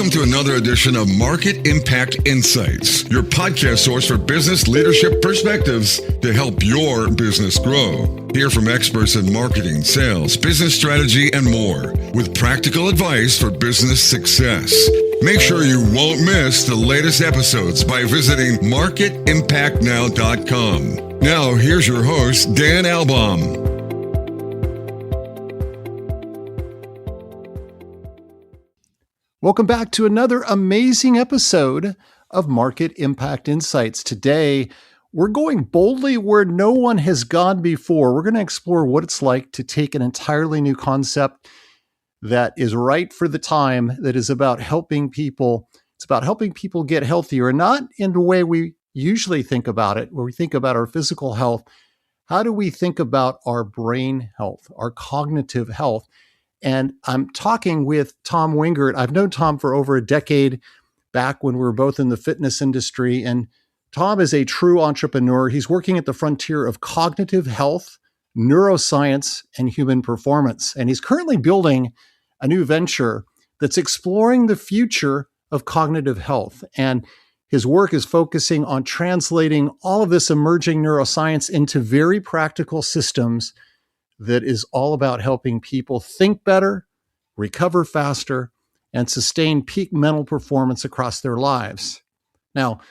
Welcome to another edition of Market Impact Insights, your podcast source for business leadership perspectives to help your business grow. Hear from experts in marketing, sales, business strategy, and more, with practical advice for business success. Make sure you won't miss the latest episodes by visiting marketimpactnow.com. Now, here's your host, Dan Albaum. Welcome back to another amazing episode of Market Impact Insights. Today, we're going boldly where no one has gone before. We're going to explore what it's like to take an entirely new concept that is right for the time, that is about helping people. It's about helping people get healthier, and not in the way we usually think about it, where we think about our physical health. How do we think about our brain health, our cognitive health? And I'm talking with Tom Wingert. I've known Tom for over a decade, back when we were both in the fitness industry. And Tom is a true entrepreneur. He's working at the frontier of cognitive health, neuroscience, and human performance. And he's currently building a new venture that's exploring the future of cognitive health. And his work is focusing on translating all of this emerging neuroscience into very practical systems that is all about helping people think better, recover faster, and sustain peak mental performance across their lives. Now,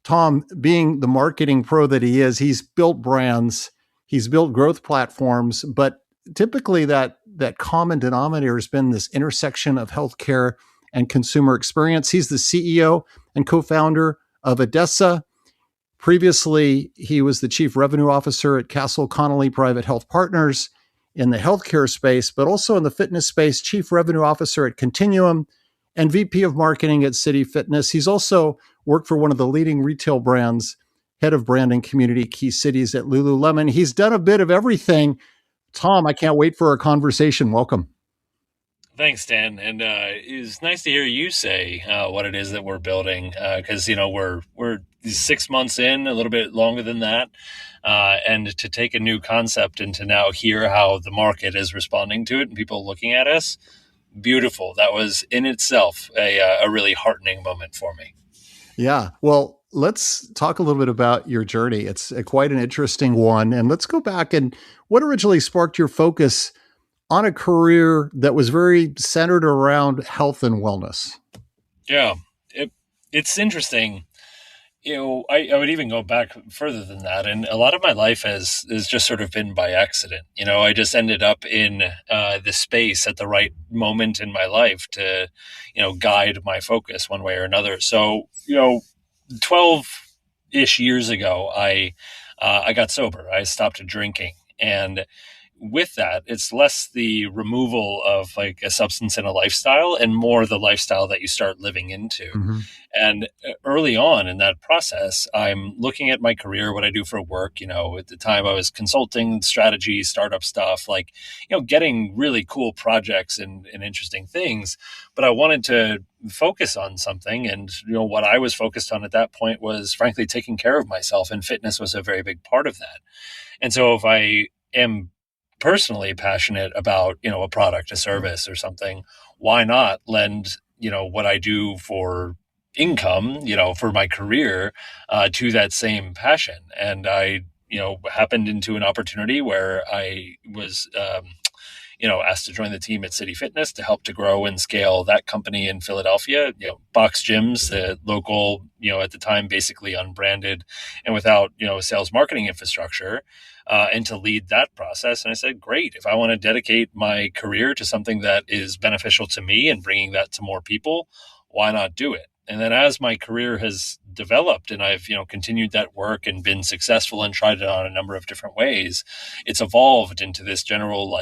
Tom, being the marketing pro that he is, he's built brands, he's built growth platforms, but typically that common denominator has been this intersection of healthcare and consumer experience. He's the CEO and co-founder of Adessa. Previously, he was the chief revenue officer at Castle Connolly Private Health Partners in the healthcare space, but also in the fitness space, chief revenue officer at Continuum and VP of marketing at City Fitness. He's also worked for one of the leading retail brands, head of brand and community key cities at Lululemon. He's done a bit of everything. Tom, I can't wait for our conversation. Welcome. Thanks, Dan. And it's nice to hear you say what it is that we're building, because we're 6 months in, a little bit longer than that, and to take a new concept and to now hear how the market is responding to it and people looking at us, beautiful. That was in itself a really heartening moment for me. Yeah. Well, let's talk a little bit about your journey. It's quite an interesting one. And let's go back and what originally sparked your focus on a career that was very centered around health and wellness. Yeah, it's interesting. I would even go back further than that. And a lot of my life has just sort of been by accident. I just ended up in the space at the right moment in my life to, guide my focus one way or another. So, 12-ish years ago, I got sober. I stopped drinking. And with that, it's less the removal of like a substance in a lifestyle and more the lifestyle that you start living into. Mm-hmm. And early on in that process, I'm looking at my career, what I do for work. At the time I was consulting strategy, startup stuff, getting really cool projects and interesting things. But I wanted to focus on something. And, what I was focused on at that point was frankly taking care of myself. And fitness was a very big part of that. And so if I am personally passionate about, a product, a service or something, why not lend, what I do for income, for my career, to that same passion. And I, happened into an opportunity where I was, asked to join the team at City Fitness to help to grow and scale that company in Philadelphia, box gyms, the local, at the time, basically unbranded and without, sales marketing infrastructure. And to lead that process. And I said, great, if I want to dedicate my career to something that is beneficial to me and bringing that to more people, why not do it? And then as my career has developed and I've, continued that work and been successful and tried it on a number of different ways, it's evolved into this general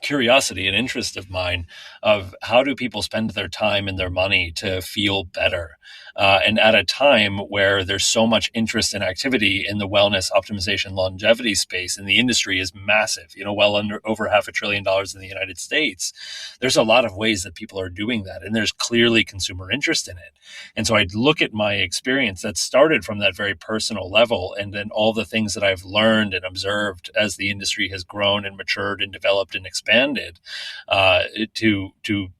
curiosity and interest of mine of how do people spend their time and their money to feel better. And at a time where there's so much interest and activity in the wellness, optimization, longevity space, and the industry is massive, well under over $500 billion in the United States, there's a lot of ways that people are doing that. And there's clearly consumer interest in it. And so I'd look at my experience that started from that very personal level, and then all the things that I've learned and observed as the industry has grown and matured and developed and expanded expanded to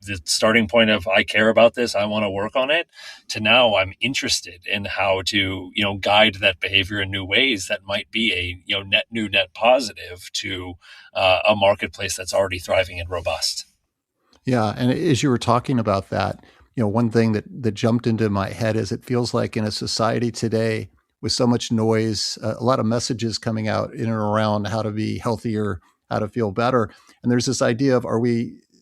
the starting point of I care about this, I want to work on it, to now I'm interested in how to guide that behavior in new ways that might be a net positive to a marketplace that's already thriving and robust. Yeah, and as you were talking about that, one thing that jumped into my head is it feels like in a society today with so much noise, a lot of messages coming out in and around how to be healthier, how to feel better, and there's this idea of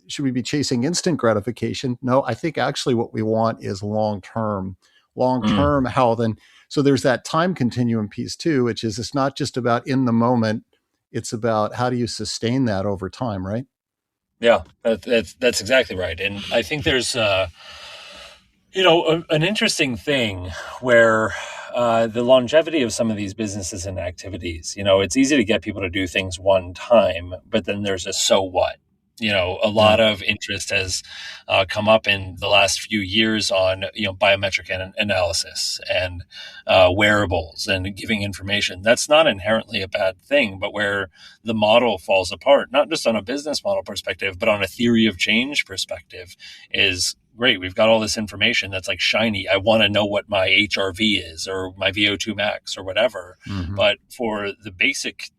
should we be chasing instant gratification? No, I think actually what we want is long term. Long term, how then? So there's that time continuum piece too, which is it's not just about in the moment; it's about how do you sustain that over time, right? Yeah, that's exactly right. And I think there's, an interesting thing where the longevity of some of these businesses and activities, it's easy to get people to do things one time, but then there's a so what. A lot of interest has come up in the last few years on, biometric analysis and wearables and giving information. That's not inherently a bad thing, but where the model falls apart, not just on a business model perspective, but on a theory of change perspective, is great. We've got all this information that's like shiny. I want to know what my HRV is or my VO2 max or whatever. Mm-hmm. But for the basic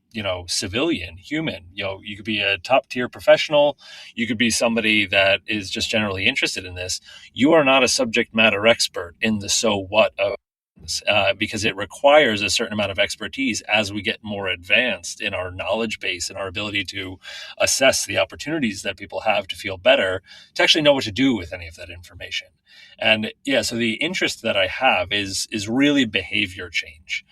civilian human, you could be a top tier professional. You could be somebody that is just generally interested in this. You are not a subject matter expert in the so what of because it requires a certain amount of expertise as we get more advanced in our knowledge base and our ability to assess the opportunities that people have to feel better, to actually know what to do with any of that information. And so the interest that I have is really behavior change.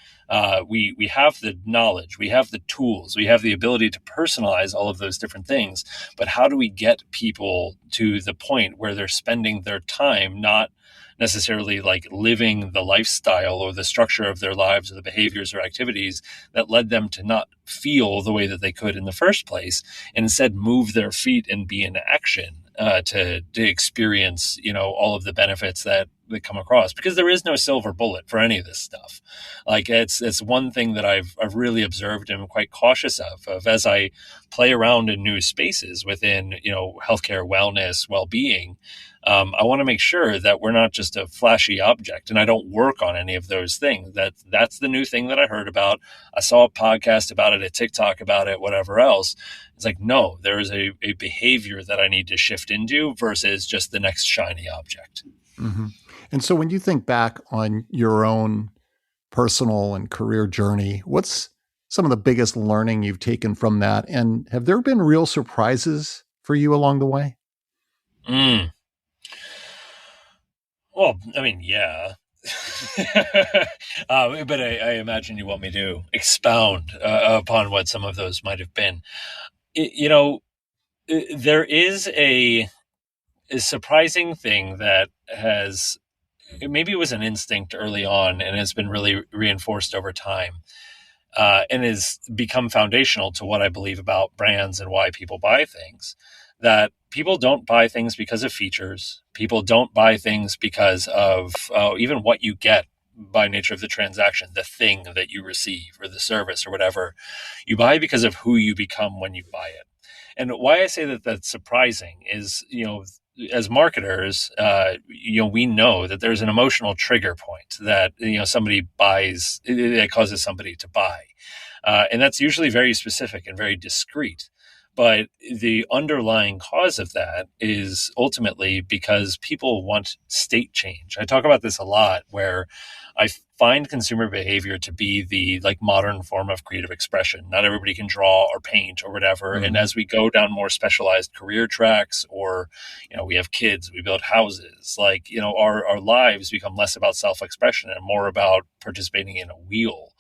We have the knowledge, we have the tools, we have the ability to personalize all of those different things. But how do we get people to the point where they're spending their time not necessarily like living the lifestyle or the structure of their lives or the behaviors or activities that led them to not feel the way that they could in the first place, and instead move their feet and be in action to experience, all of the benefits that come across, because there is no silver bullet for any of this stuff. Like it's one thing that I've really observed and I'm quite cautious of as I play around in new spaces within, healthcare, wellness, well-being. I want to make sure that we're not just a flashy object, and I don't work on any of those things. That's the new thing that I heard about. I saw a podcast about it, a TikTok about it, whatever else. It's like, no, there is a behavior that I need to shift into versus just the next shiny object. Mm-hmm. And so when you think back on your own personal and career journey, what's some of the biggest learning you've taken from that? And have there been real surprises for you along the way? Well, I mean, yeah. But I imagine you want me to expound upon what some of those might have been. There is a surprising thing that has, maybe it was an instinct early on and has been really reinforced over time, and has become foundational to what I believe about brands and why people buy things. That people don't buy things because of features. People don't buy things because of even what you get by nature of the transaction, the thing that you receive or the service or whatever. You buy because of who you become when you buy it. And why I say that that's surprising is, as marketers, we know that there's an emotional trigger point that, somebody buys, it causes somebody to buy. And that's usually very specific and very discrete. But the underlying cause of that is ultimately because people want state change. I talk about this a lot, where I find consumer behavior to be the modern form of creative expression. Not everybody can draw or paint or whatever. Mm-hmm. And as we go down more specialized career tracks, or, we have kids, we build houses, our lives become less about self-expression and more about participating in a wheel.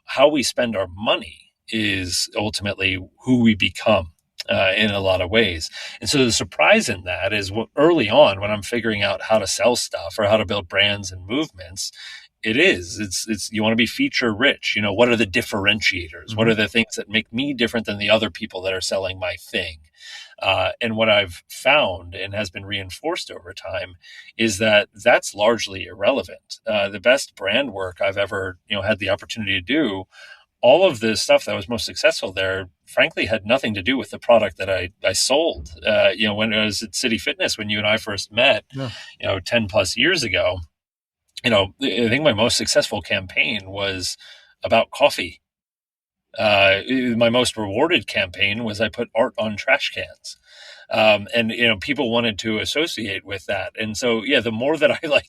How we spend our money is ultimately who we become. In a lot of ways. And so the surprise in that is early on when I'm figuring out how to sell stuff or how to build brands and movements, it's you want to be feature rich. What are the differentiators? Mm-hmm. What are the things that make me different than the other people that are selling my thing? And what I've found and has been reinforced over time is that that's largely irrelevant. The best brand work I've ever, had the opportunity to do, all of the stuff that was most successful there frankly had nothing to do with the product that I sold. When I was at City Fitness, when you and I first met, Yeah. 10 plus years ago, I think my most successful campaign was about coffee. My most rewarded campaign was I put art on trash cans. And people wanted to associate with that. And so, the more that I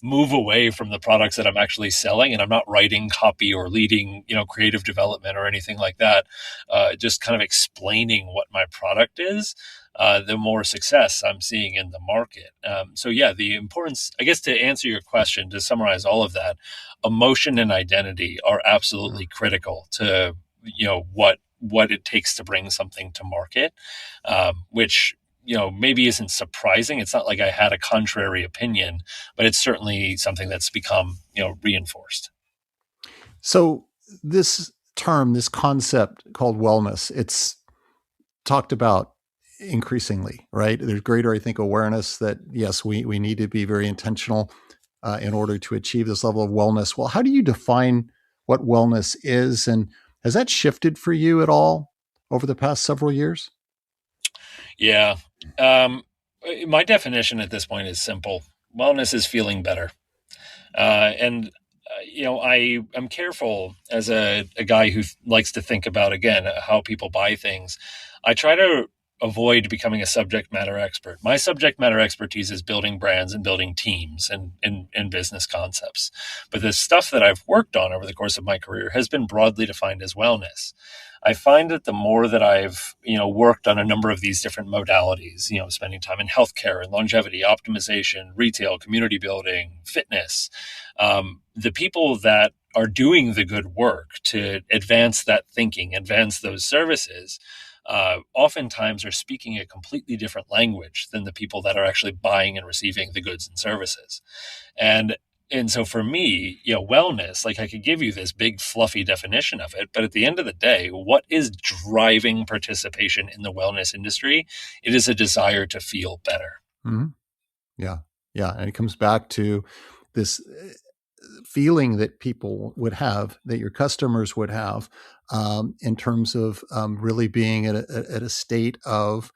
move away from the products that I'm actually selling, and I'm not writing copy or leading, creative development or anything like that, just kind of explaining what my product is, the more success I'm seeing in the market. The importance, I guess, to answer your question, to summarize all of that, emotion and identity are absolutely critical to, what it takes to bring something to market, which maybe isn't surprising. It's not like I had a contrary opinion, but it's certainly something that's become reinforced. So this term, this concept called wellness, it's talked about increasingly, right? There's greater, I think, awareness that yes, we need to be very intentional in order to achieve this level of wellness. Well, how do you define what wellness is, and has that shifted for you at all over the past several years? Yeah. My definition at this point is simple. Wellness is feeling better. I'm careful as a guy who likes to think about, again, how people buy things. I try to avoid becoming a subject matter expert. My subject matter expertise is building brands and building teams and business concepts. But the stuff that I've worked on over the course of my career has been broadly defined as wellness. I find that the more that I've, worked on a number of these different modalities, spending time in healthcare and longevity, optimization, retail, community building, fitness, the people that are doing the good work to advance that thinking, advance those services, oftentimes are speaking a completely different language than the people that are actually buying and receiving the goods and services. And so for me, wellness, I could give you this big fluffy definition of it, but at the end of the day, what is driving participation in the wellness industry? It is a desire to feel better. Mm-hmm. Yeah. Yeah. And it comes back to this feeling that people would have, that your customers would have, in terms of really being at a state of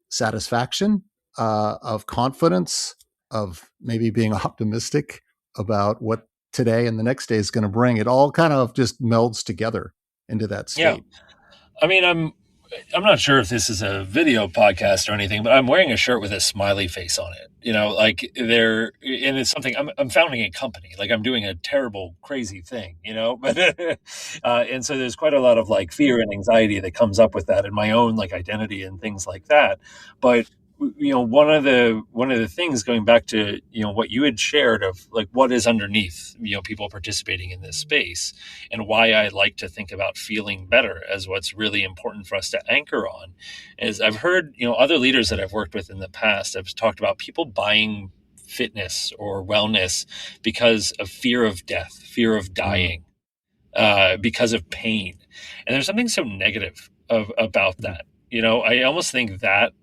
satisfaction, of confidence, of maybe being optimistic about what today and the next day is going to bring. It all kind of just melds together into that state. Yeah. I mean, I'm not sure if this is a video podcast or anything, but I'm wearing a shirt with a smiley face on it. And it's something I'm founding a company. I'm doing a terrible, crazy thing, but, and so there's quite a lot of fear and anxiety that comes up with that, and my own identity and things like that. But one of the things, going back to what you had shared of what is underneath people participating in this space, and why I like to think about feeling better as what's really important for us to anchor on, is I've heard other leaders that I've worked with in the past have talked about people buying fitness or wellness because of fear of death, fear of dying, because of pain, and there's something so negative about that. I almost think that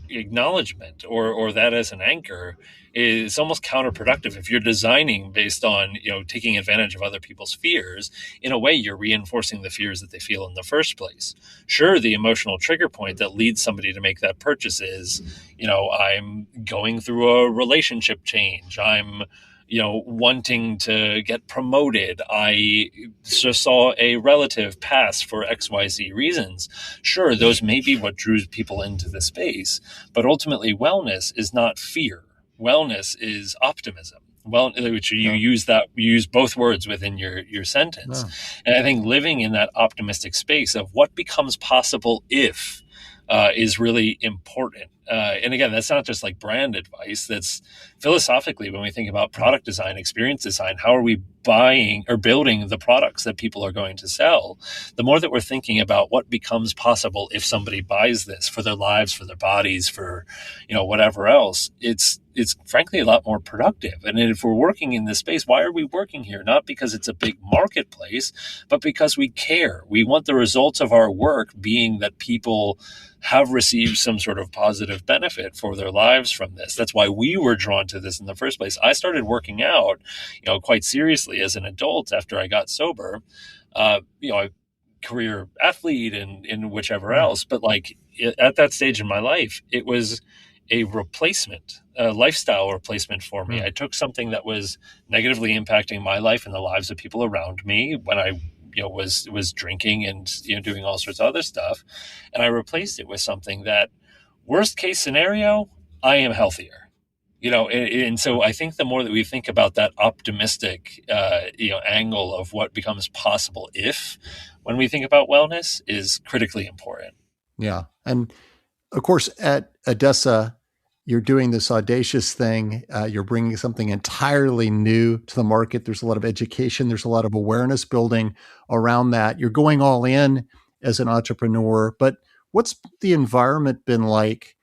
acknowledgement or that as an anchor is almost counterproductive. If you're designing based on taking advantage of other people's fears, in a way you're reinforcing the fears that they feel in the first place. Sure, the emotional trigger point that leads somebody to make that purchase is I'm going through a relationship change, I'm wanting to get promoted, I just saw a relative pass for XYZ reasons. Sure, those may be what drew people into the space, but ultimately wellness is not fear. Wellness is optimism. Well, which you use both words within your sentence. And I think living in that optimistic space of what becomes possible if is really important. And again, that's not just brand advice. That's philosophically, when we think about product design, experience design, how are we buying or building the products that people are going to sell? The more that we're thinking about what becomes possible if somebody buys this for their lives, for their bodies, for whatever else, it's frankly a lot more productive. And if we're working in this space, why are we working here? Not because it's a big marketplace, but because we care. We want the results of our work being that people have received some sort of positive benefit for their lives from this. That's why we were drawn to this in the first place. I started working out, quite seriously as an adult after I got sober. I career athlete and whichever Right. else. But like at that stage in my life, it was a replacement, a lifestyle replacement for me. Mm. I took something that was negatively impacting my life and the lives of people around me when I was drinking and doing all sorts of other stuff, and I replaced it with something that, worst case scenario, I am healthier. And so I think the more that we think about that optimistic angle of what becomes possible if, when we think about wellness, is critically important. Yeah. And of course, at Adessa, you're doing this audacious thing. You're bringing something entirely new to the market. There's a lot of education. There's a lot of awareness building around that. You're going all in as an entrepreneur. But what's the environment been like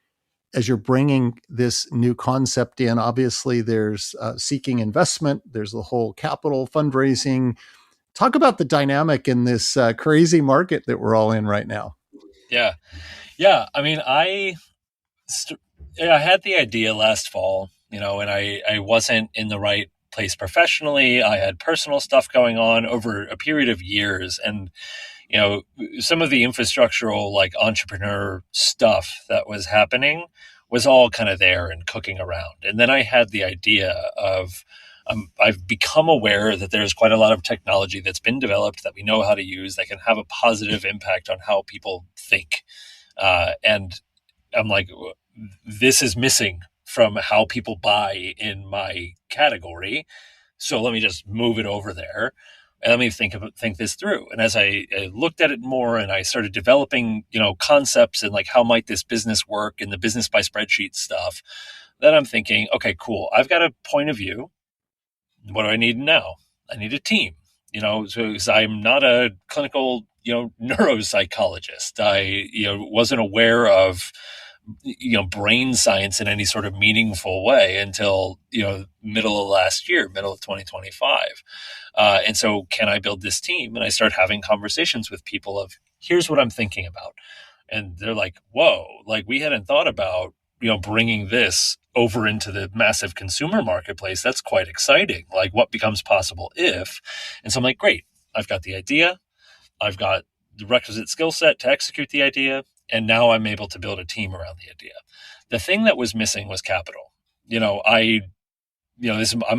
as you're bringing this new concept in? Obviously, there's seeking investment. There's the whole capital fundraising. Talk about the dynamic in this crazy market that we're all in right now. Yeah. Yeah. I mean, I had the idea last fall, and I wasn't in the right place professionally. I had personal stuff going on over a period of years. And, some of the infrastructural, like entrepreneur stuff that was happening was all kind of there and cooking around. And then I had the idea of, I've become aware that there's quite a lot of technology that's been developed that we know how to use that can have a positive impact on how people think. And I'm like, this is missing from how people buy in my category. So let me just move it over there and let me think this through. And as I looked at it more and I started developing, concepts and like how might this business work and the business by spreadsheet stuff, then I'm thinking, okay, cool. I've got a point of view. What do I need now? I need a team. So I'm not a clinical, neuropsychologist. I, wasn't aware of brain science in any sort of meaningful way until middle of last year, middle of 2025. And so can I build this team? And I start having conversations with people of, here's what I'm thinking about. And they're like, whoa, like we hadn't thought about bringing this over into the massive consumer marketplace. That's quite exciting. Like what becomes possible if. And so I'm like, great, I've got the idea, I've got the requisite skill set to execute the idea, and now I'm able to build a team around the idea. The thing that was missing was capital. I'm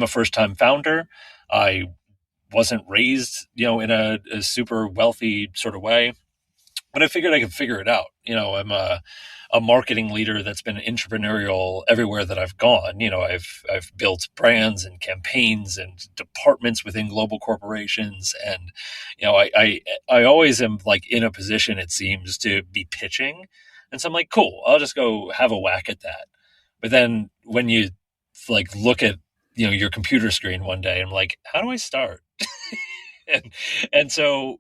a first time founder. I wasn't raised, in a super wealthy sort of way, but I figured I could figure it out. I'm a marketing leader that's been entrepreneurial everywhere that I've gone. I've built brands and campaigns and departments within global corporations, and I always am like in a position, it seems, to be pitching, and so I'm like, cool, I'll just go have a whack at that. But then when you like look at your computer screen one day, I'm like, how do I start? and so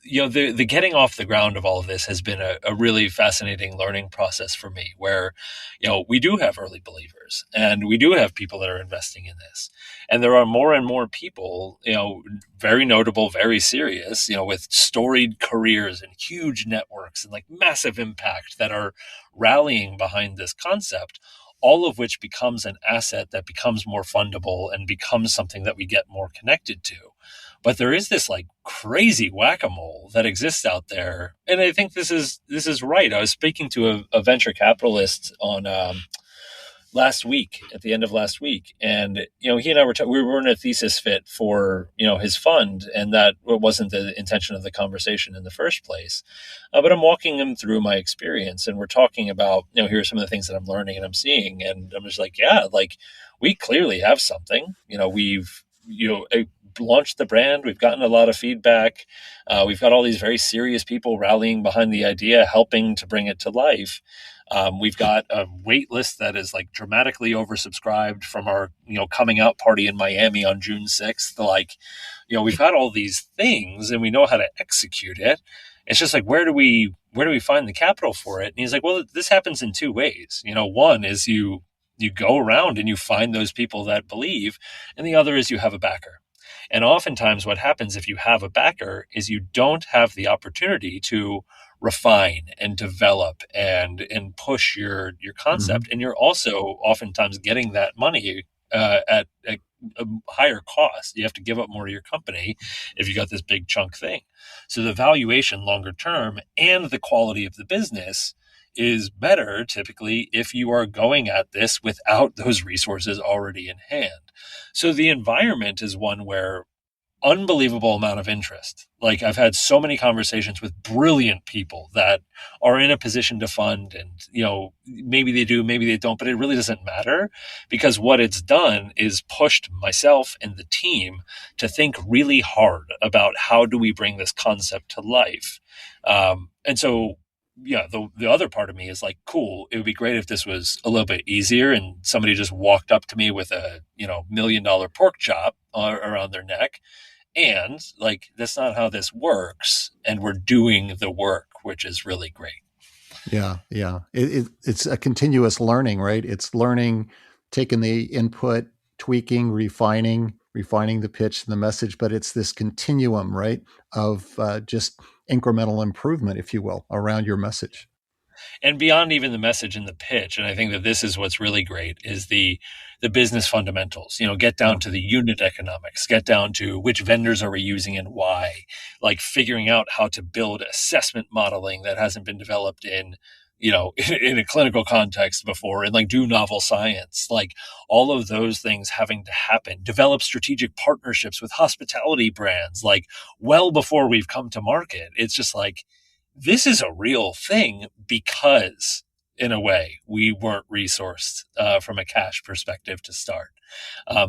the getting off the ground of all of this has been a really fascinating learning process for me, where we do have early believers and we do have people that are investing in this, and there are more and more people, very notable, very serious, with storied careers and huge networks and like massive impact, that are rallying behind this concept, all of which becomes an asset that becomes more fundable and becomes something that we get more connected to. But there is this like crazy whack-a-mole that exists out there. And I think this is right. I was speaking to a venture capitalist on last week, at the end of last week. And, he and I we were in a thesis fit for, his fund, and that wasn't the intention of the conversation in the first place. But I'm walking him through my experience, and we're talking about, here are some of the things that I'm learning and I'm seeing. And I'm just like, yeah, like we clearly have something. We've, launched the brand. We've gotten a lot of feedback. We've got all these very serious people rallying behind the idea, helping to bring it to life. We've got a wait list that is like dramatically oversubscribed from our, coming out party in Miami on June 6th. Like, we've got all these things and we know how to execute it. It's just like, where do we find the capital for it? And he's like, well, this happens in two ways. One is you go around and you find those people that believe, and the other is you have a backer. And oftentimes what happens if you have a backer is you don't have the opportunity to refine and develop and push your concept. Mm-hmm. And you're also oftentimes getting that money at a higher cost. You have to give up more to your company if you got this big chunk thing. So the valuation longer term and the quality of the business is better typically if you are going at this without those resources already in hand. So the environment is one where unbelievable amount of interest. Like I've had so many conversations with brilliant people that are in a position to fund, and maybe they do, maybe they don't, but it really doesn't matter, because what it's done is pushed myself and the team to think really hard about how do we bring this concept to life. And so yeah, the other part of me is like, cool, it would be great if this was a little bit easier and somebody just walked up to me with a $1 million pork chop around their neck. And like, that's not how this works. And we're doing the work, which is really great. Yeah. Yeah. It's a continuous learning, right? It's learning, taking the input, tweaking, refining the pitch and the message, but it's this continuum, right? Of just incremental improvement, if you will, around your message. And beyond even the message and the pitch, and I think that this is what's really great, is the business fundamentals. Get down to the unit economics, get down to which vendors are we using and why, like figuring out how to build assessment modeling that hasn't been developed in in a clinical context before, and like do novel science, like all of those things having to happen, develop strategic partnerships with hospitality brands, like well before we've come to market. It's just like, this is a real thing because, in a way, we weren't resourced from a cash perspective to start.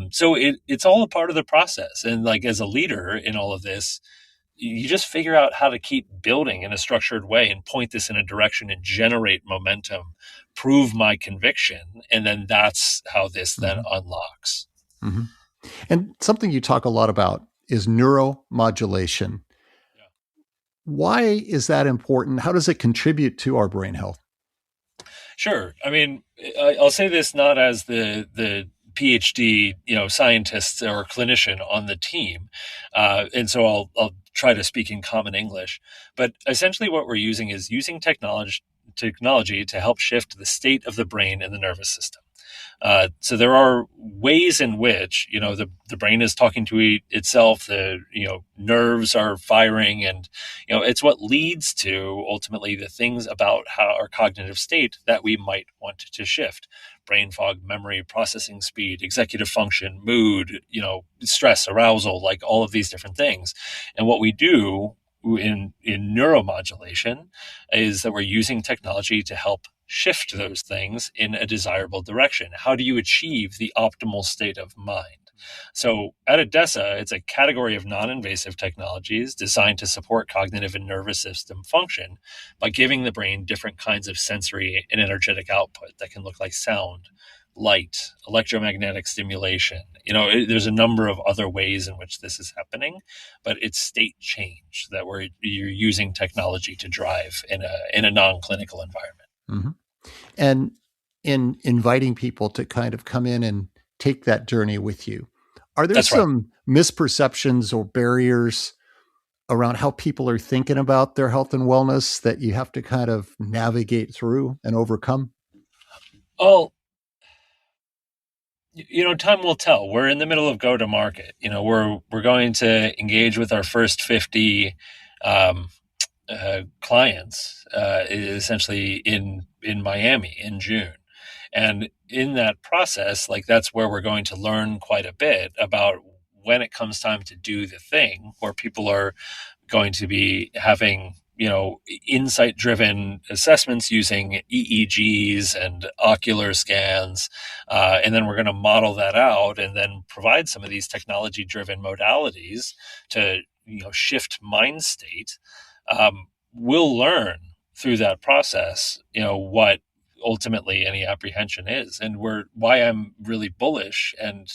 So it's all a part of the process. And like as a leader in all of this, you just figure out how to keep building in a structured way and point this in a direction and generate momentum, prove my conviction. And then that's how this then unlocks. Mm-hmm. And something you talk a lot about is neuromodulation. Why is that important? How does it contribute to our brain health? Sure. I mean, I'll say this not as the PhD, scientist or clinician on the team, and so I'll try to speak in common English. But essentially, what we're using is using technology to help shift the state of the brain and the nervous system. So there are ways in which the brain is talking to itself, the nerves are firing, and it's what leads to ultimately the things about how our cognitive state that we might want to shift: brain fog, memory, processing speed, executive function, mood, stress, arousal, like all of these different things. And what we do in neuromodulation is that we're using technology to help shift those things in a desirable direction. How do you achieve the optimal state of mind? So at Adessa, it's a category of non-invasive technologies designed to support cognitive and nervous system function by giving the brain different kinds of sensory and energetic output that can look like sound, light, electromagnetic stimulation. There's a number of other ways in which this is happening, but it's state change that you're using technology to drive in a non-clinical environment. Mm-hmm. And in inviting people to kind of come in and take that journey with you, are there some misperceptions or barriers around how people are thinking about their health and wellness that you have to kind of navigate through and overcome? Oh, time will tell. We're in the middle of go to market. We're going to engage with our first 50 clients essentially in Miami in June. And in that process, like that's where we're going to learn quite a bit about when it comes time to do the thing, where people are going to be having insight-driven assessments using EEGs and ocular scans, and then we're going to model that out and then provide some of these technology-driven modalities to shift mind state. We'll learn through that process, what ultimately any apprehension is, and why I'm really bullish and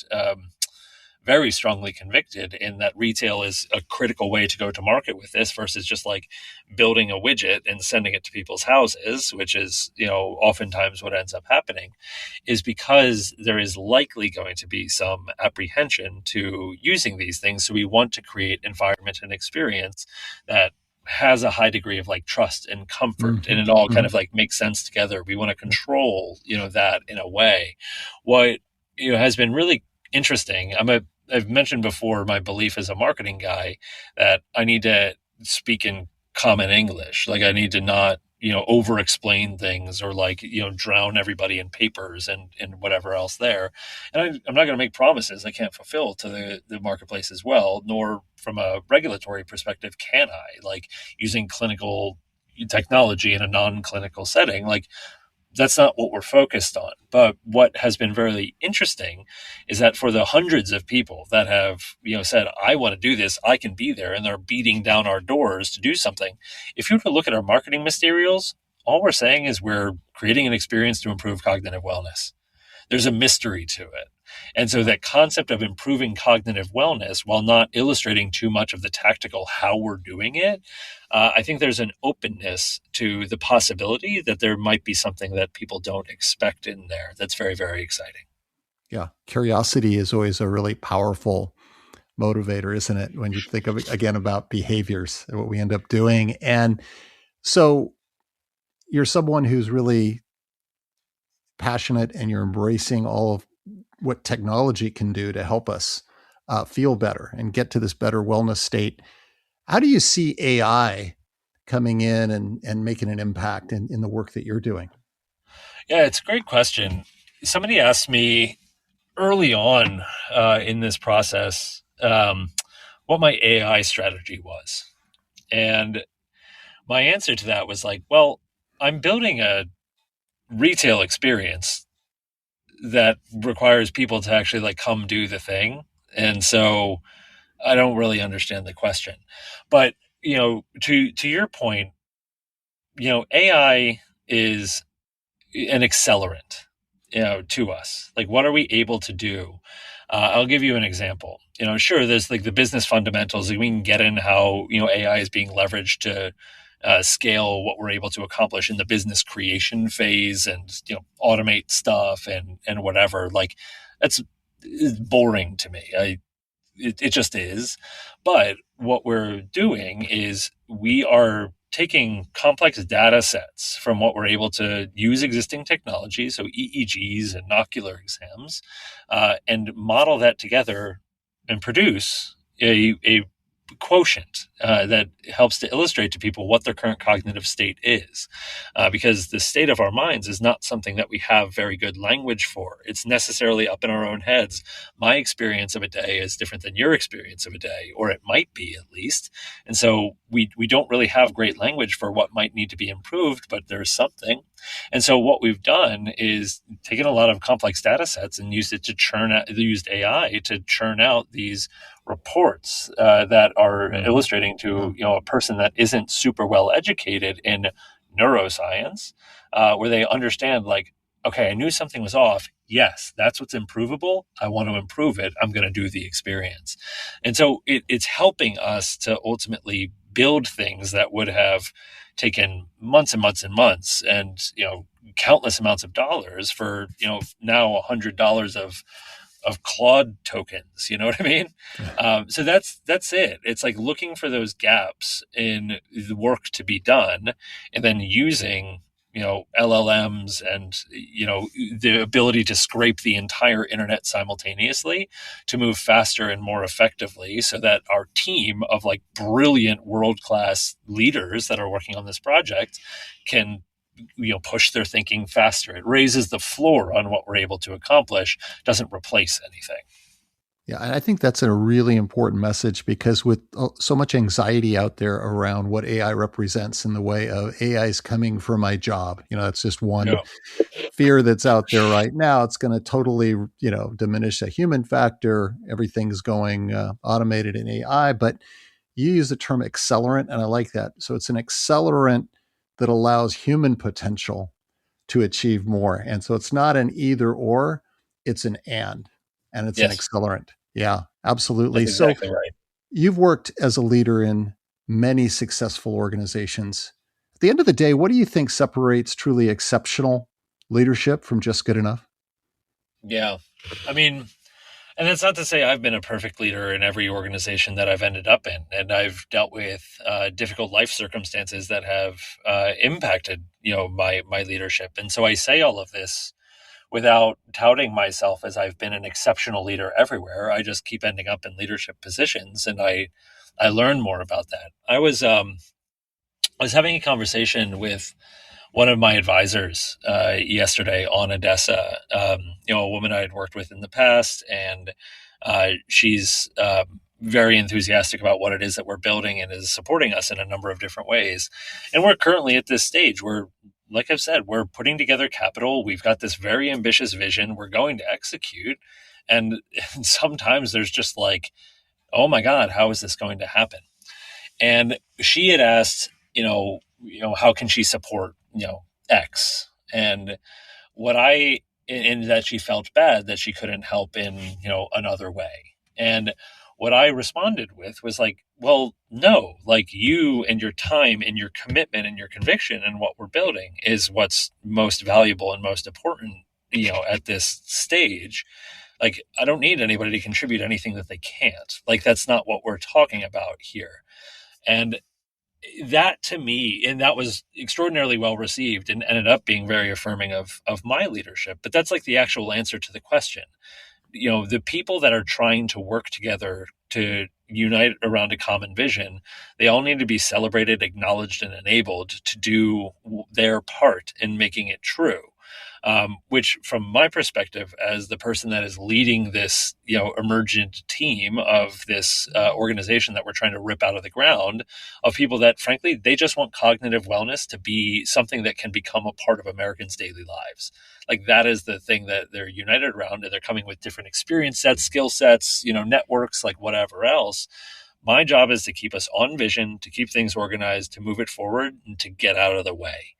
very strongly convicted in that retail is a critical way to go to market with this versus just like building a widget and sending it to people's houses, which is, oftentimes what ends up happening, is because there is likely going to be some apprehension to using these things. So we want to create environment and experience that has a high degree of like trust and comfort, and it all kind of like makes sense together. We want to control, that in a way. What has been really interesting. I've mentioned before my belief as a marketing guy that I need to speak in common English. Like I need to not, over explain things or like, drown everybody in papers and whatever else there. And I'm not going to make promises I can't fulfill to the marketplace as well, nor from a regulatory perspective can I, like using clinical technology in a non-clinical setting. Like that's not what we're focused on. But what has been very interesting is that for the hundreds of people that have, said, I want to do this, I can be there, and they're beating down our doors to do something. If you were to look at our marketing materials, all we're saying is we're creating an experience to improve cognitive wellness. There's a mystery to it. And so that concept of improving cognitive wellness, while not illustrating too much of the tactical how we're doing it, I think there's an openness to the possibility that there might be something that people don't expect in there. That's very, very exciting. Yeah. Curiosity is always a really powerful motivator, isn't it? When you think of it again about behaviors and what we end up doing. And so you're someone who's really passionate and you're embracing all of what technology can do to help us feel better and get to this better wellness state. How do you see AI coming in and making an impact in the work that you're doing? Yeah, it's a great question. Somebody asked me early on in this process what my AI strategy was. And my answer to that was like, well, I'm building a retail experience that requires people to actually like come do the thing. And so I don't really understand the question. But, to your point, AI is an accelerant, to us. Like, what are we able to do? I'll give you an example. Sure, there's like the business fundamentals. Like we can get in how, AI is being leveraged to scale what we're able to accomplish in the business creation phase and, automate stuff and whatever. Like that's boring to me. It just is. But what we're doing is we are taking complex data sets from what we're able to use existing technology, so EEGs and ocular exams, and model that together and produce a quotient that helps to illustrate to people what their current cognitive state is. Because the state of our minds is not something that we have very good language for. It's necessarily up in our own heads. My experience of a day is different than your experience of a day, or it might be at least. And so we don't really have great language for what might need to be improved, but there's something. And so what we've done is taken a lot of complex data sets and used used AI to churn out these reports that are illustrating to a person that isn't super well educated in neuroscience, where they understand like, okay, I knew something was off. Yes, that's what's improvable. I want to improve it. I'm going to do the experience. And so it's helping us to ultimately build things that would have taken months and months and months and, countless amounts of dollars for, now $100 of Claude tokens. You know what I mean? So that's it. It's like looking for those gaps in the work to be done and then using, LLMs and, the ability to scrape the entire internet simultaneously to move faster and more effectively so that our team of like brilliant world-class leaders that are working on this project can push their thinking faster. It raises the floor on what we're able to accomplish, doesn't replace anything. Yeah, and I think that's a really important message because with so much anxiety out there around what AI represents in the way of AI is coming for my job, it's just one fear that's out there right now. It's going to totally, diminish the human factor. Everything's going automated in AI, but you use the term accelerant, and I like that. So it's an accelerant that allows human potential to achieve more. And so it's not an either or, it's an and it's an accelerant. Yeah, absolutely. That's exactly right. You've worked as a leader in many successful organizations. At the end of the day, what do you think separates truly exceptional leadership from just good enough? Yeah. I mean, and that's not to say I've been a perfect leader in every organization that I've ended up in. And I've dealt with difficult life circumstances that have impacted, my leadership. And so I say all of this without touting myself as I've been an exceptional leader everywhere, I just keep ending up in leadership positions, and I learn more about that. I was having a conversation with one of my advisors yesterday on Adessa. A woman I had worked with in the past, and she's very enthusiastic about what it is that we're building and is supporting us in a number of different ways. And we're currently at this stage where, like I've said, we're putting together capital. We've got this very ambitious vision. We're going to execute. And sometimes there's just like, oh my God, how is this going to happen? And she had asked, how can she support, X? And that she felt bad that she couldn't help in, another way. And what I responded with was like, well, no, like you and your time and your commitment and your conviction and what we're building is what's most valuable and most important, at this stage. Like, I don't need anybody to contribute anything that they can't. Like, that's not what we're talking about here. And that to me, and that was extraordinarily well received and ended up being very affirming of my leadership. But that's like the actual answer to the question. The people that are trying to work together to unite around a common vision, they all need to be celebrated, acknowledged, and enabled to do their part in making it true. Which, from my perspective, as the person that is leading this, emergent team of this organization that we're trying to rip out of the ground, of people that, frankly, they just want cognitive wellness to be something that can become a part of Americans' daily lives. Like, that is the thing that they're united around, and they're coming with different experience sets, skill sets, networks, like whatever else. My job is to keep us on vision, to keep things organized, to move it forward, and to get out of the way.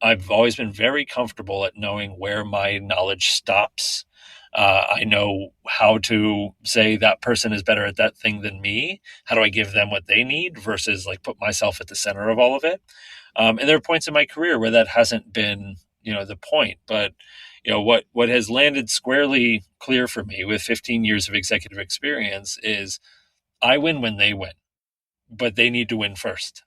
I've always been very comfortable at knowing where my knowledge stops. I know how to say that person is better at that thing than me. How do I give them what they need versus like put myself at the center of all of it? And there are points in my career where that hasn't been, the point. But, what has landed squarely clear for me with 15 years of executive experience is I win when they win, but they need to win first.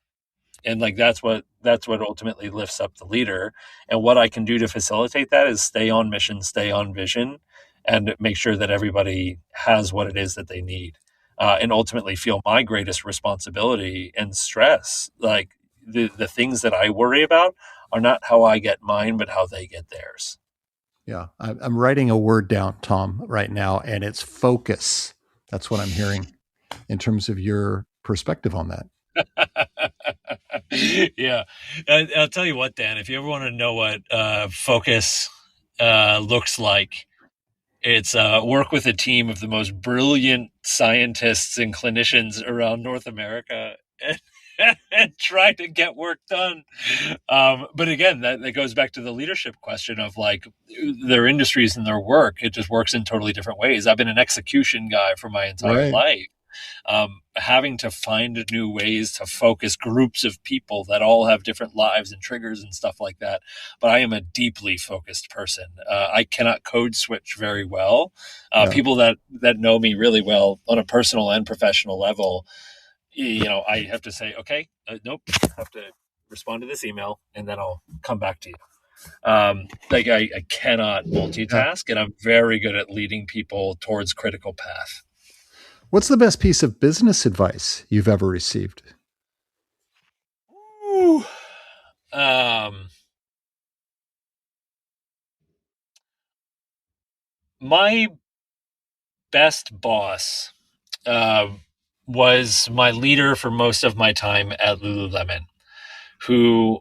And like that's what ultimately lifts up the leader. And what I can do to facilitate that is stay on mission, stay on vision, and make sure that everybody has what it is that they need. And ultimately feel my greatest responsibility and stress. Like the things that I worry about are not how I get mine, but how they get theirs. Yeah. I'm writing a word down, Tom, right now, and it's focus. That's what I'm hearing in terms of your perspective on that. Yeah. I'll tell you what, Dan, if you ever want to know what focus looks like, it's work with a team of the most brilliant scientists and clinicians around North America and try to get work done. But again, that goes back to the leadership question of like their industries and their work. It just works in totally different ways. I've been an execution guy for my entire life. Having to find new ways to focus groups of people that all have different lives and triggers and stuff like that. But I am a deeply focused person. I cannot code switch very well. People that know me really well on a personal and professional level, I have to say, okay, nope, I have to respond to this email and then I'll come back to you. I cannot multitask, and I'm very good at leading people towards critical path. What's the best piece of business advice you've ever received? Ooh. My best boss was my leader for most of my time at Lululemon, who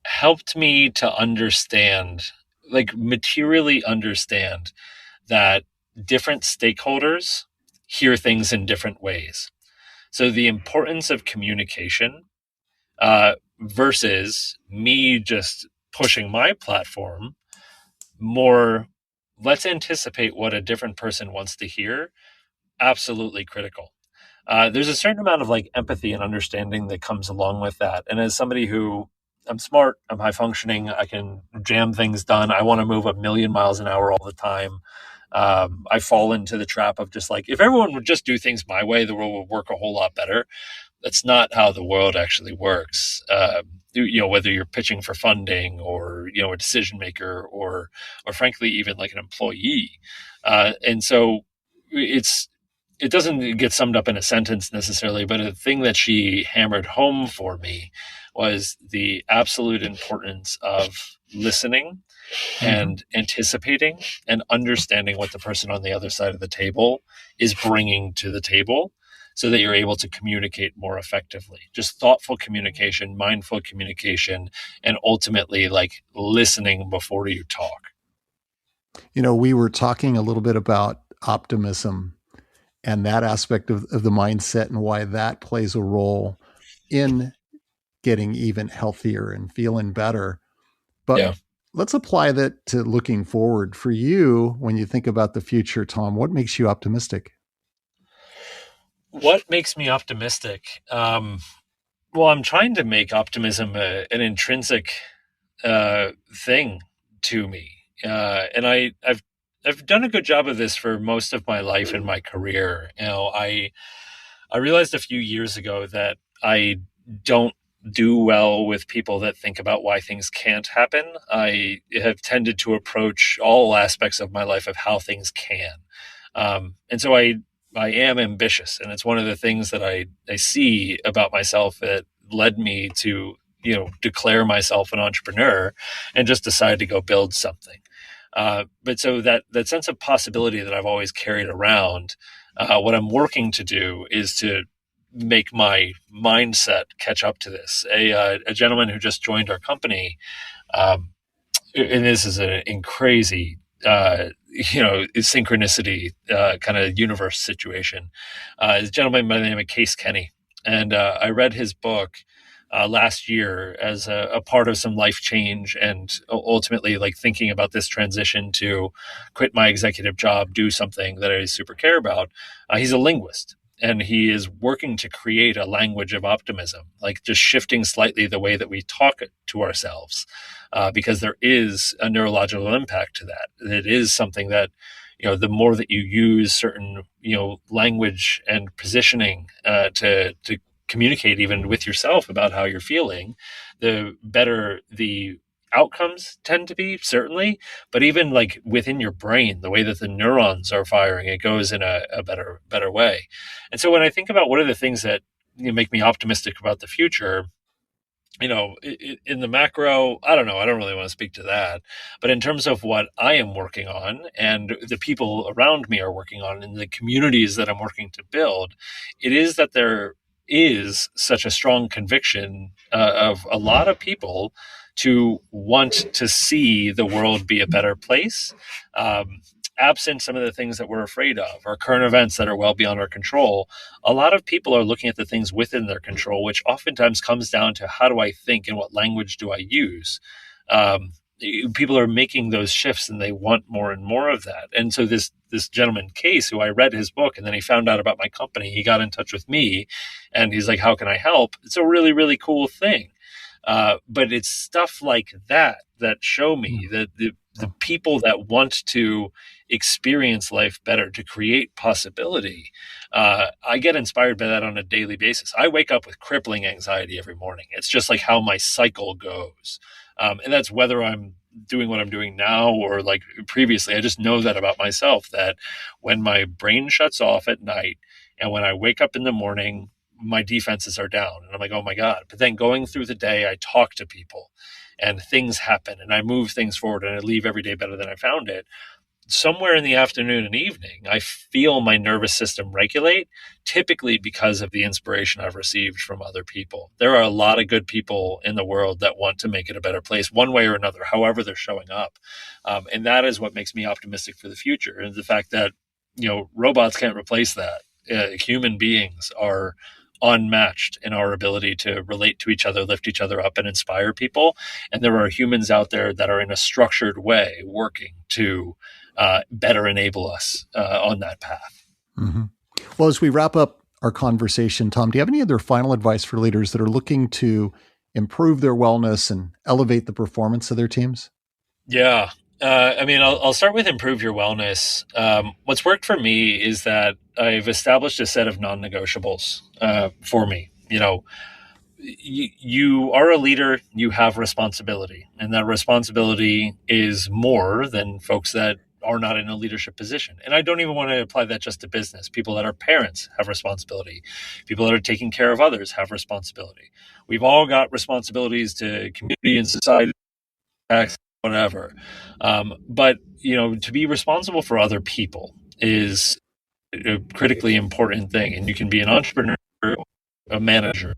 helped me to understand, like materially understand, that different stakeholders hear things in different ways. So the importance of communication versus me just pushing my platform, more let's anticipate what a different person wants to hear, absolutely critical. There's a certain amount of like empathy and understanding that comes along with that. And as somebody who, I'm smart, I'm high functioning, I can jam things done, I want to move 1,000,000 miles an hour all the time. I fall into the trap of just like, if everyone would just do things my way, the world would work a whole lot better. That's not how the world actually works. Whether you're pitching for funding or, a decision maker or frankly, even like an employee. And so it doesn't get summed up in a sentence necessarily, but a thing that she hammered home for me was the absolute importance of listening and anticipating and understanding what the person on the other side of the table is bringing to the table so that you're able to communicate more effectively. Just thoughtful communication, mindful communication, and ultimately like listening before you talk. We were talking a little bit about optimism and that aspect of the mindset and why that plays a role in getting even healthier and feeling better. But Yeah. let's apply that to looking forward. For you, when you think about the future, Tom, what makes you optimistic? What makes me optimistic? Well, I'm trying to make optimism an intrinsic thing to me, and I've done a good job of this for most of my life and my career. I realized a few years ago that I don't do well with people that think about why things can't happen. I have tended to approach all aspects of my life of how things can. And so I am ambitious. And it's one of the things that I see about myself that led me to, declare myself an entrepreneur and just decide to go build something. But so that sense of possibility that I've always carried around, what I'm working to do is to make my mindset catch up to this. A gentleman who just joined our company, and this is in crazy, synchronicity kind of universe situation. A gentleman by the name of Case Kenny, and I read his book last year as a part of some life change and ultimately like thinking about this transition to quit my executive job, do something that I super care about. He's a linguist and he is working to create a language of optimism, like just shifting slightly the way that we talk to ourselves, because there is a neurological impact to that. It is something that, the more that you use certain, language and positioning to communicate even with yourself about how you're feeling, the better the outcomes tend to be, certainly, but even like within your brain, the way that the neurons are firing, it goes in a better way. And so when I think about what are the things that make me optimistic about the future, in the macro, I don't know. I don't really want to speak to that. But in terms of what I am working on and the people around me are working on and the communities that I'm working to build, it is that there is such a strong conviction of a lot of people to want to see the world be a better place. Absent some of the things that we're afraid of, or current events that are well beyond our control, a lot of people are looking at the things within their control, which oftentimes comes down to how do I think and what language do I use? People are making those shifts and they want more and more of that. And so this gentleman Case, who I read his book and then he found out about my company, he got in touch with me and he's like, how can I help? It's a really, really cool thing. But it's stuff like that show me that the people that want to experience life better, to create possibility, I get inspired by that on a daily basis. I wake up with crippling anxiety every morning. It's just like how my cycle goes. And that's whether I'm doing what I'm doing now or like previously. I just know that about myself, that when my brain shuts off at night and when I wake up in the morning, my defenses are down and I'm like, oh my God. But then going through the day, I talk to people and things happen and I move things forward and I leave every day better than I found it. Somewhere in the afternoon and evening, I feel my nervous system regulate, typically because of the inspiration I've received from other people. There are a lot of good people in the world that want to make it a better place one way or another, however they're showing up. And that is what makes me optimistic for the future. And the fact that, robots can't replace that. Human beings are unmatched in our ability to relate to each other, lift each other up, and inspire people. And there are humans out there that are in a structured way working to better enable us on that path. Mm-hmm. Well, as we wrap up our conversation, Tom, do you have any other final advice for leaders that are looking to improve their wellness and elevate the performance of their teams? Yeah. I'll start with improve your wellness. What's worked for me is that I've established a set of non-negotiables for me. you are a leader, you have responsibility, and that responsibility is more than folks that are not in a leadership position. And I don't even want to apply that just to business. People that are parents have responsibility. People that are taking care of others have responsibility. We've all got responsibilities to community and society, whatever. But to be responsible for other people is a critically important thing. And you can be an entrepreneur, a manager,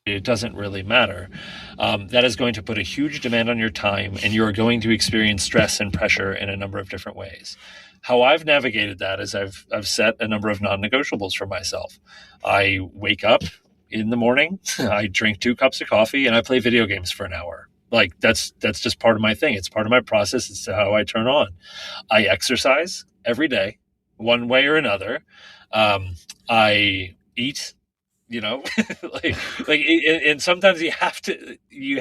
it doesn't really matter. That is going to put a huge demand on your time, and you are going to experience stress and pressure in a number of different ways. How I've navigated that is I've set a number of non-negotiables for myself. I wake up in the morning, I drink 2 cups of coffee, and I play video games for an hour. Like that's just part of my thing. It's part of my process. It's how I turn on. I exercise every day, one way or another. I eat, and sometimes you have to do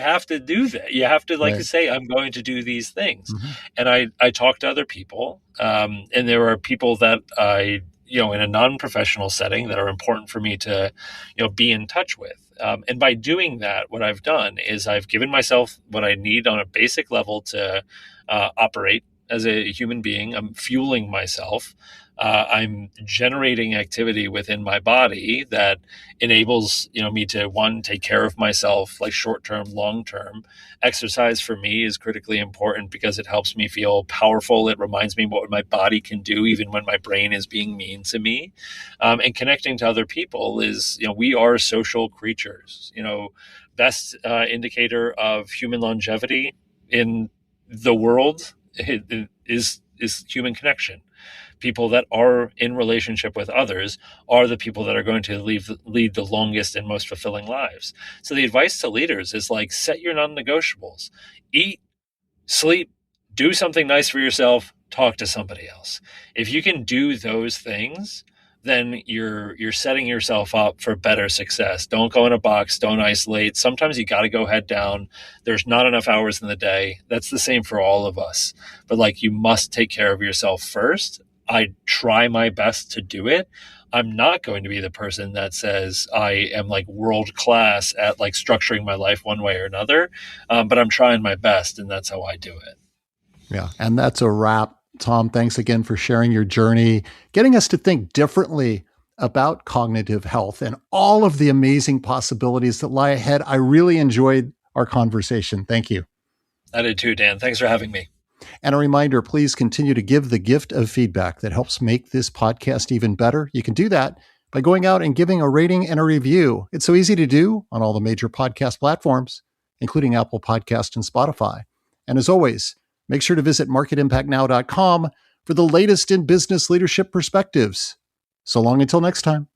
that. You have to Right. say, I'm going to do these things. Mm-hmm. And I talk to other people. And there are people that I, in a non-professional setting that are important for me to, be in touch with. And by doing that, what I've done is I've given myself what I need on a basic level to operate as a human being. I'm fueling myself. I'm generating activity within my body that enables me to, one, take care of myself, like short-term, long-term. Exercise for me is critically important because it helps me feel powerful. It reminds me what my body can do even when my brain is being mean to me. And connecting to other people is, we are social creatures. Best indicator of human longevity in the world is human connection. People that are in relationship with others are the people that are going to lead the longest and most fulfilling lives. So the advice to leaders is set your non-negotiables. Eat, sleep, do something nice for yourself, talk to somebody else. If you can do those things, then you're setting yourself up for better success. Don't go in a box, don't isolate. Sometimes you got to go head down. There's not enough hours in the day. That's the same for all of us. But you must take care of yourself first. I try my best to do it. I'm not going to be the person that says I am world class at structuring my life one way or another. But I'm trying my best, and that's how I do it. Yeah. And that's a wrap. Tom, thanks again for sharing your journey, getting us to think differently about cognitive health and all of the amazing possibilities that lie ahead. I really enjoyed our conversation. Thank you. I did too, Dan. Thanks for having me. And a reminder, please continue to give the gift of feedback that helps make this podcast even better. You can do that by going out and giving a rating and a review. It's so easy to do on all the major podcast platforms, including Apple Podcast and Spotify. And as always, make sure to visit marketimpactnow.com for the latest in business leadership perspectives. So long until next time.